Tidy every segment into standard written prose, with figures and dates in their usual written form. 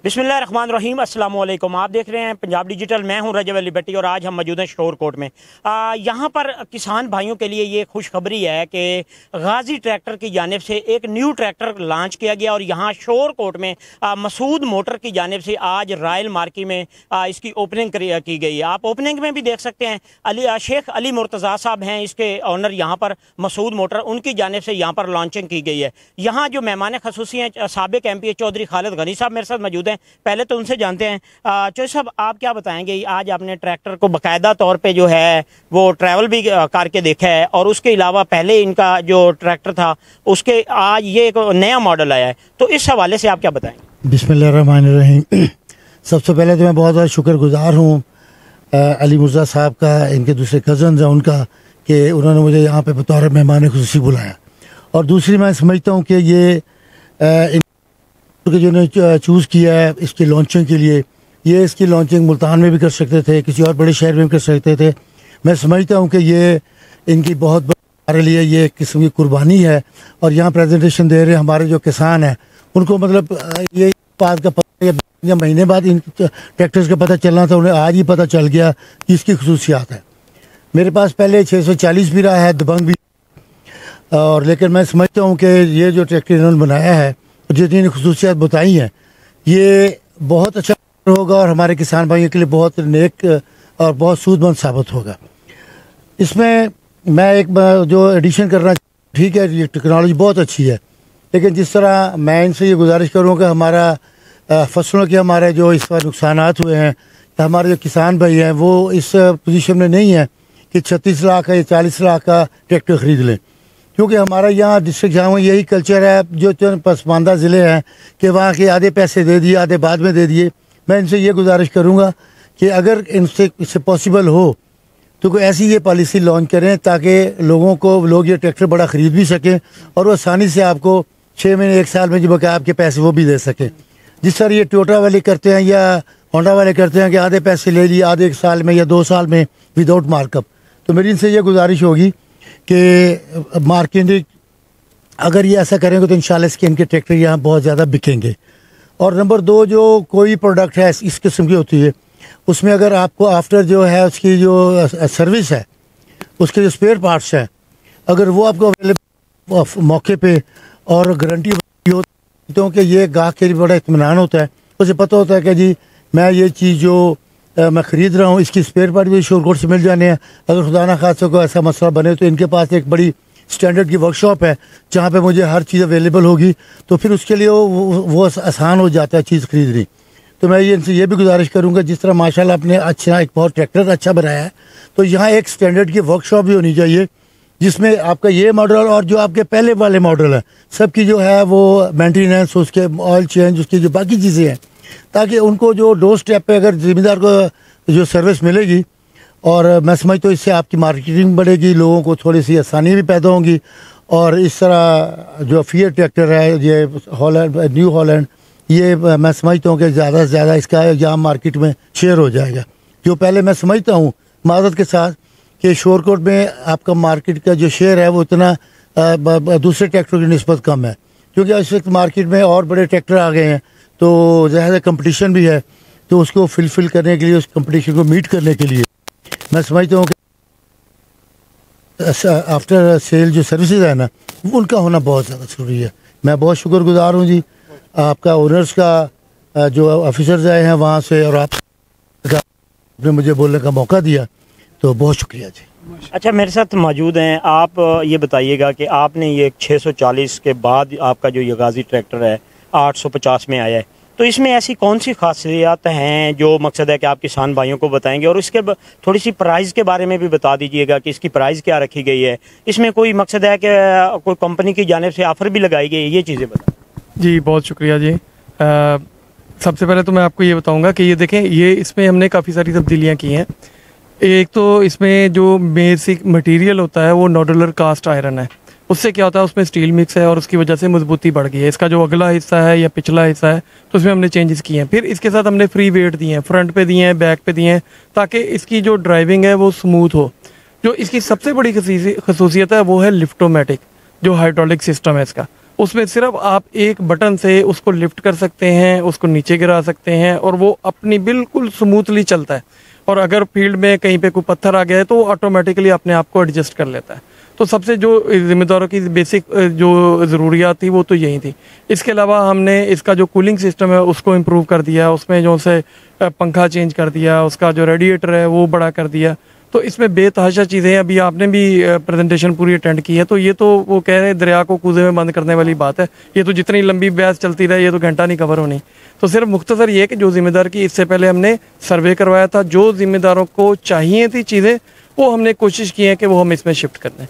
बिस्मिल्लाहिर्रहमानिर्रहीम, अस्सलाम वालेकुम। आप देख रहे हैं पंजाब डिजिटल। मैं हूं रजब अली भट्टी और आज हम मौजूद हैं शोरकोट में। यहां पर किसान भाइयों के लिए ये खुशखबरी है कि गाजी ट्रैक्टर की जानिब से एक न्यू ट्रैक्टर लॉन्च किया गया और यहां शोरकोट में मसूद मोटर की जानिब से आज रॉयल मार्केट में इसकी ओपनिंग की गई है। आप ओपनिंग में भी देख सकते हैं शेख अली मुर्तज़ा साहब हैं इसके ऑनर यहाँ पर मसूद मोटर, उनकी जानिब से यहाँ पर लॉन्चिंग की गई है। यहाँ जो मेहमान खसूसी हैं साबिक MP चौधरी खालिद गनी साहब मेरे साथ मौजूद हैं। पहले तो उनसे जानते हैं। चौधरी साहब, आप क्या बताएंगे, आज आपने ट्रैक्टर को बाकायदा तौर पे जो है वो ट्रैवल भी करके देखा है और उसके अलावा पहले इनका जो ट्रैक्टर था उसके आज ये एक नया मॉडल आया है, तो इस हवाले से आप क्या बताएंगे? बिस्मिल्लाहिर्रहमानिर्रहीम। सबसे पहले तो मैं बहुत ज़्यादा शुक्रगुजार हूँ अली मुर्तज़ा साहब का, इनके दूसरे कज़न हैं उनका, कि उन्होंने मुझे यहाँ पे बतौर मेहमान खुसूसी बुलाया। और दूसरी मैं समझता हूँ कि ये जिन्होंने चूज़ किया है इसकी लॉन्चिंग के लिए, ये इसकी लॉन्चिंग मुल्तान में भी कर सकते थे, किसी और बड़े शहर में भी कर सकते थे। मैं समझता हूँ कि ये इनकी बहुत हमारे लिए ये एक किस्म की कुर्बानी है और यहाँ प्रेजेंटेशन दे रहे हमारे जो किसान हैं उनको मतलब ये बात का पता या महीने बाद इन ट्रैक्टर्स का पता चलना था, उन्हें आज ही पता चल गया कि इसकी खसूसियात है। मेरे पास पहले 640 भी रहा है, दबंग भी, और लेकिन मैं समझता हूँ कि ये जो ट्रैक्टर इन्होंने बनाया है जितनी खसूसियात बताई हैं ये बहुत अच्छा होगा और हमारे किसान भाइयों के लिए बहुत नेक और बहुत सूदमंद साबित होगा। इसमें मैं एक जो एडिशन करना, ठीक है ये टेक्नोलॉजी बहुत अच्छी है, लेकिन जिस तरह मैं इनसे ये गुजारिश करूँगा कि हमारा फसलों के हमारे जो इस बार नुकसानात हुए हैं, हमारे जो किसान भाई हैं वो इस पोजीशन में नहीं है कि 36 लाख का या 40 लाख का ट्रैक्टर ख़रीद लें, क्योंकि हमारा यहाँ डिस्ट्रिक्ट जहाँ में यही कल्चर है। जो पसमानदा ज़िले हैं कि वहाँ के आधे पैसे दे दिए आधे बाद में दे दिए। मैं इनसे ये गुजारिश करूँगा कि अगर इससे पॉसिबल हो तो कोई ऐसी ये पॉलिसी लॉन्च करें ताकि लोग ये ट्रैक्टर बड़ा ख़रीद भी सकें और वो आसानी से आपको 6 महीने 1 साल में जो बकाया आपके पैसे वो भी दे सकें। जिस तरह ये टोयोटा वाले करते हैं या होंडा वाले करते हैं कि आधे पैसे ले लिए आधे 1 साल में या 2 साल में विदाउट मार्कअप। तो मेरी इनसे ये गुजारिश होगी कि मार्केटिंग अगर ये ऐसा करेंगे तो इंशाल्लाह इसके इनके ट्रैक्टर यहाँ बहुत ज़्यादा बिकेंगे। और नंबर 2, जो कोई प्रोडक्ट है इस किस्म की होती है उसमें अगर आपको आफ्टर जो है उसकी जो सर्विस है उसके जो स्पेयर पार्ट्स हैं अगर वो आपको अवेलेबल मौके पे और गारंटी हो तो कि ये गाहक के लिए बड़ा इत्मीनान होता है, उसे पता होता है कि जी मैं ये चीज़ जो मैं ख़रीद रहा हूँ इसकी स्पेयर पार्ट भी शोरकोट से मिल जाने हैं। अगर खुदा ना खासा को ऐसा मसला बने तो इनके पास एक बड़ी स्टैंडर्ड की वर्कशॉप है जहाँ पे मुझे हर चीज़ अवेलेबल होगी, तो फिर उसके लिए वो आसान हो जाता है चीज़ खरीदनी। तो मैं इनसे ये भी गुजारिश करूँगा, जिस तरह माशाल्लाह आपने अच्छा एक बहुत ट्रैक्टर अच्छा बनाया है, तो यहाँ एक स्टैंडर्ड की वर्कशॉप भी होनी चाहिए जिसमें आपका ये मॉडल और जो आपके पहले वाले मॉडल हैं सबकी जो है वो मेंटेनेंस, उसके ऑयल चेंज, उसकी जो बाकी चीज़ें हैं, ताकि उनको जो डोर स्टेप पे अगर ज़िम्मेदार को जो सर्विस मिलेगी और मैं समझता हूँ इससे आपकी मार्केटिंग बढ़ेगी, लोगों को थोड़ी सी आसानी भी पैदा होंगी। और इस तरह जो फिएट ट्रैक्टर है ये हॉलैंड, न्यू हॉलैंड, ये मैं समझता हूँ कि ज़्यादा से ज़्यादा इसका यहाँ मार्केट में शेयर हो जाएगा। जो पहले मैं समझता हूँ माज़रत के साथ कि शोरकोट में आपका मार्केट का जो शेयर है वो इतना दूसरे ट्रैक्टरों की निस्बत कम है, क्योंकि इस वक्त मार्केट में और बड़े ट्रैक्टर आ गए हैं तो ज़्यादा कंपटीशन भी है। तो उसको फिल करने के लिए, उस कंपटीशन को मीट करने के लिए मैं समझता हूँ कि आफ्टर सेल जो सर्विसेज है ना उनका होना बहुत ज़्यादा ज़रूरी है। मैं बहुत शुक्रगुजार हूँ जी आपका, ओनर्स का, जो ऑफिसर्स आए हैं वहाँ से, और आपने मुझे बोलने का मौका दिया, तो बहुत शुक्रिया जी। अच्छा, मेरे साथ मौजूद हैं, आप ये बताइएगा कि आपने ये 640 के बाद आपका जो ये गाजी ट्रैक्टर है 850 में आया है, तो इसमें ऐसी कौन सी खासियत हैं जो मकसद है कि आप किसान भाइयों को बताएंगे, और इसके थोड़ी सी प्राइस के बारे में भी बता दीजिएगा कि इसकी प्राइस क्या रखी गई है, इसमें कोई मकसद है कि कोई कंपनी की जानिब से ऑफ़र भी लगाई गई है, ये चीज़ें बताएं। जी बहुत शुक्रिया जी। सबसे पहले तो मैं आपको ये बताऊंगा कि ये देखें, ये इसमें हमने काफ़ी सारी तब्दीलियाँ की हैं। एक तो इसमें जो बेसिक मटेरियल होता है वो नॉडुलर कास्ट आयरन है, उससे क्या होता है उसमें स्टील मिक्स है और उसकी वजह से मजबूती बढ़ गई है। इसका जो अगला हिस्सा है या पिछला हिस्सा है तो उसमें हमने चेंजेस किए हैं। फिर इसके साथ हमने फ्री वेट दिए हैं, फ्रंट पे दिए हैं, बैक पे दिए हैं, ताकि इसकी जो ड्राइविंग है वो स्मूथ हो। जो इसकी सबसे बड़ी खसूसियत है वो है लिफ्टोमेटिक, जो हाइड्रोलिक सिस्टम है इसका, उसमें सिर्फ आप एक बटन से उसको लिफ्ट कर सकते हैं, उसको नीचे गिरा सकते हैं और वो अपनी बिल्कुल स्मूथली चलता है। और अगर फील्ड में कहीं पे कोई पत्थर आ गया है तो वो ऑटोमेटिकली अपने आप को एडजस्ट कर लेता है। तो सबसे जो जिम्मेदारों की बेसिक जो ज़रूरियात थी वो तो यही थी। इसके अलावा हमने इसका जो कूलिंग सिस्टम है उसको इम्प्रूव कर दिया, उसमें जो से पंखा चेंज कर दिया, उसका जो रेडिएटर है वो बड़ा कर दिया। तो इसमें बेतहाशा चीज़ें हैं। अभी आपने भी प्रेजेंटेशन पूरी अटेंड की है, तो ये तो वो कह रहे हैं दरिया को कूजे में बंद करने वाली बात है। ये तो जितनी लंबी बहस चलती रहे ये तो घंटा नहीं कवर होनी। तो सिर्फ मुख्तसर ये है कि जो जिम्मेदार की इससे पहले हमने सर्वे करवाया था, जो जिम्मेदारों को चाहिए थी चीज़ें वो हमने कोशिश की है कि वो हम इसमें शिफ्ट कर दें।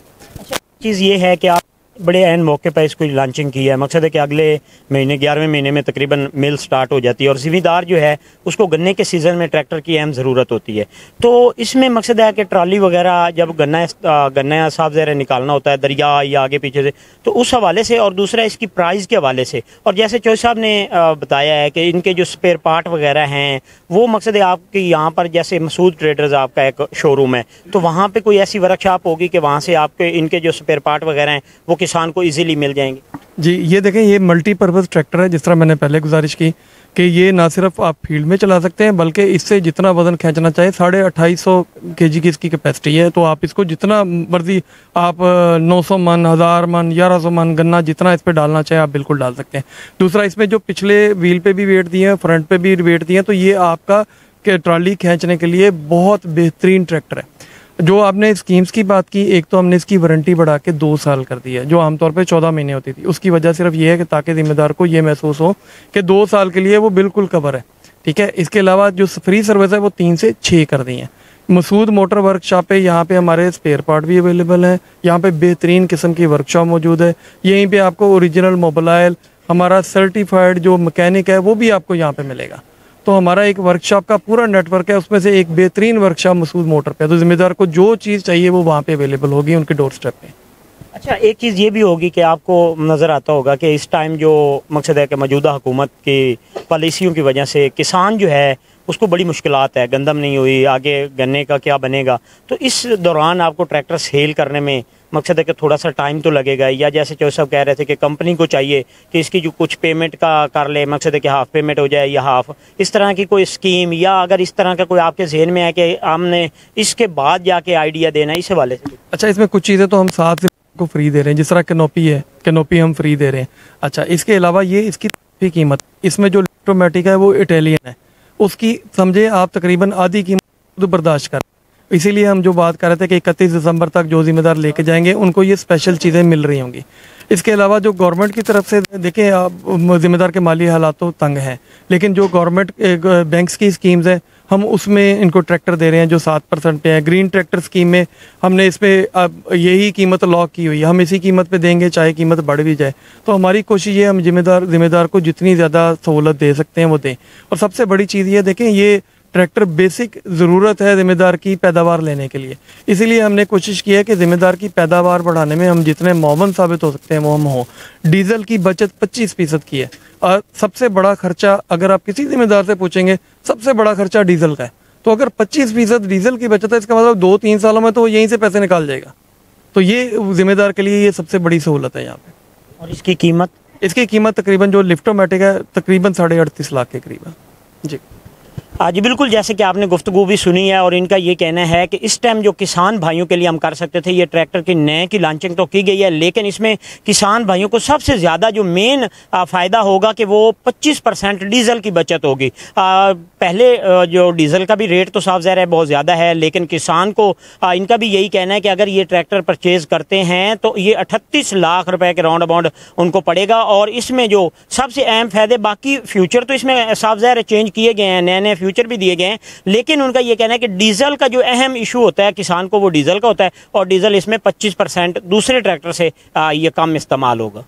चीज़ ये है कि आप बड़े अहम मौके पर इसको लॉन्चिंग की है। मकसद है कि अगले महीने 11वें महीने में तकरीबन मिल स्टार्ट हो जाती है और ज़िम्मेदार जो है उसको गन्ने के सीज़न में ट्रैक्टर की अहम ज़रूरत होती है। तो इसमें मकसद है कि ट्राली वगैरह जब गन्ना साफ ज़रा निकालना होता है दरिया या आगे पीछे से, तो उस हवाले से, और दूसरा इसकी प्राइस के हवाले से, और जैसे चौधरी साहब ने बताया है कि इनके जो स्पेयर पार्ट वगैरह हैं वो मकसद है आपकी यहाँ पर जैसे मसूद ट्रेडर्स आपका एक शोरूम है तो वहाँ पर कोई ऐसी वर्कशॉप होगी कि वहाँ से आपके इनके जो स्पेयर पार्ट वगैरह हैं वो किसान को इजीली मिल जाएंगे। जी ये देखें, ये मल्टीपर्पज़ ट्रैक्टर है। जिस तरह मैंने पहले गुजारिश की कि ये ना सिर्फ आप फील्ड में चला सकते हैं बल्कि इससे जितना वजन खींचना चाहे 2850 kg की इसकी कैपेसिटी है। तो आप इसको जितना मर्जी आप 900 मन, 1000 मन, 1100 मन गन्ना जितना इस पर डालना चाहे आप बिल्कुल डाल सकते हैं। दूसरा, इसमें जो पिछले व्हील पे भी वेट दिए हैं, फ्रंट पे भी वेट दिए हैं, तो ये आपका ट्राली खींचने के लिए बहुत बेहतरीन ट्रैक्टर है। जो आपने स्कीम्स की बात की, एक तो हमने इसकी वारंटी बढ़ा के 2 साल कर दी है, जो आमतौर पे 14 महीने होती थी। उसकी वजह सिर्फ ये है कि ताकि जिम्मेदार को ये महसूस हो कि 2 साल के लिए वो बिल्कुल कवर है। ठीक है। इसके अलावा जो फ्री सर्विस है वो 3 से 6 कर दी है। मसूद मोटर वर्कशॉप पे यहाँ पे हमारे स्पेयर पार्ट भी अवेलेबल हैं। यहाँ पे बेहतरीन किस्म की वर्कशॉप मौजूद है। यहीं पे आपको ओरिजिनल मोबाइल, हमारा सर्टिफाइड जो मैकेनिक है वो भी आपको यहाँ पे मिलेगा। तो हमारा एक वर्कशॉप का पूरा नेटवर्क है, उसमें से एक बेहतरीन वर्कशॉप मसूद मोटर पे है। तो जिम्मेदार को जो चीज़ चाहिए वो वहाँ पे अवेलेबल होगी उनके डोर स्टेप पे। अच्छा, एक चीज़ ये भी होगी कि आपको नज़र आता होगा कि इस टाइम जो मकसद है कि मौजूदा हुकूमत की पॉलिसियों की वजह से किसान जो है उसको बड़ी मुश्किलात है, गंदम नहीं हुई, आगे गन्ने का क्या बनेगा। तो इस दौरान आपको ट्रैक्टर सेल करने में मकसद है कि थोड़ा सा टाइम तो लगेगा, या जैसे चौधरी साहब कह रहे थे कि कंपनी को चाहिए कि इसकी जो कुछ पेमेंट का कर ले, मकसद है कि हाफ पेमेंट हो जाए या हाफ, इस तरह की कोई स्कीम, या अगर इस तरह का कोई आपके जहन में है कि हमने इसके बाद जाके आइडिया देना है इस हवाले से। अच्छा, इसमें कुछ चीज़ें तो हम साथ को फ्री दे रहे हैं, जिस तरह कैनोपी है, कैनोपी हम फ्री दे रहे हैं। अच्छा, इसके अलावा ये इसकी कीमत, इसमें जो ऑटोमेटिक है वो इटालियन है, उसकी समझे आप तकरीबन आधी कीमत बर्दाश्त कर। इसीलिए हम जो बात कर रहे थे कि 31 दिसंबर तक जो जिम्मेदार लेके जाएंगे उनको ये स्पेशल चीज़ें मिल रही होंगी। इसके अलावा जो गवर्नमेंट की तरफ से देखें, आप जिम्मेदार के माली हालात तो तंग हैं, लेकिन जो गवर्नमेंट बैंक्स की स्कीम्स हैं हम उसमें इनको ट्रैक्टर दे रहे हैं जो 7% पे है। ग्रीन ट्रैक्टर स्कीम में हमने इसमें अब यही कीमत लॉक की हुई है, हम इसी कीमत पे देंगे चाहे कीमत बढ़ भी जाए। तो हमारी कोशिश ये, हम जिम्मेदार को जितनी ज़्यादा सहूलत दे सकते हैं वो दें। और सबसे बड़ी चीज़ ये देखें, ये ट्रैक्टर बेसिक ज़रूरत है जिम्मेदार की पैदावार लेने के लिए। इसीलिए हमने कोशिश की है कि जिम्मेदार की पैदावार बढ़ाने में हम जितने मौमन साबित हो सकते हैं वो हम हों। डीजल की बचत 25% की है, और सबसे बड़ा खर्चा अगर आप किसी जिम्मेदार से पूछेंगे सबसे बड़ा खर्चा डीजल का है। तो अगर 25% डीजल की बचत है, इसका मतलब 2-3 सालों में तो यहीं से पैसे निकाल जाएगा। तो ये जिम्मेदार के लिए ये सबसे बड़ी सहूलत है यहाँ पे। और इसकी कीमत तकरीबन जो लिफ्टोमेटिक है तकरीबन 38.5 लाख के करीब है जी। जी बिल्कुल, जैसे कि आपने गुफ्तगू भी सुनी है, और इनका ये कहना है कि इस टाइम जो किसान भाइयों के लिए हम कर सकते थे, ये ट्रैक्टर की नए की लॉन्चिंग तो की गई है, लेकिन इसमें किसान भाइयों को सबसे ज़्यादा जो मेन फ़ायदा होगा कि वो 25% डीजल की बचत होगी। पहले जो डीजल का भी रेट तो साफ ज़ाहिर है बहुत ज़्यादा है, लेकिन किसान को इनका भी यही कहना है कि अगर ये ट्रैक्टर परचेज़ करते हैं तो ये 38 लाख रुपए के राउंड अबाउंड उनको पड़ेगा। और इसमें जो सबसे अहम फ़ायदे, बाकी फ्यूचर तो इसमें साफ ज़ाहिर चेंज किए गए हैं, नए फ्यूचर भी दिए गए हैं, लेकिन उनका ये कहना है कि डीजल का जो अहम इशू होता है किसान को वो डीजल का होता है, और डीजल इसमें 25% दूसरे ट्रैक्टर से ये कम इस्तेमाल होगा।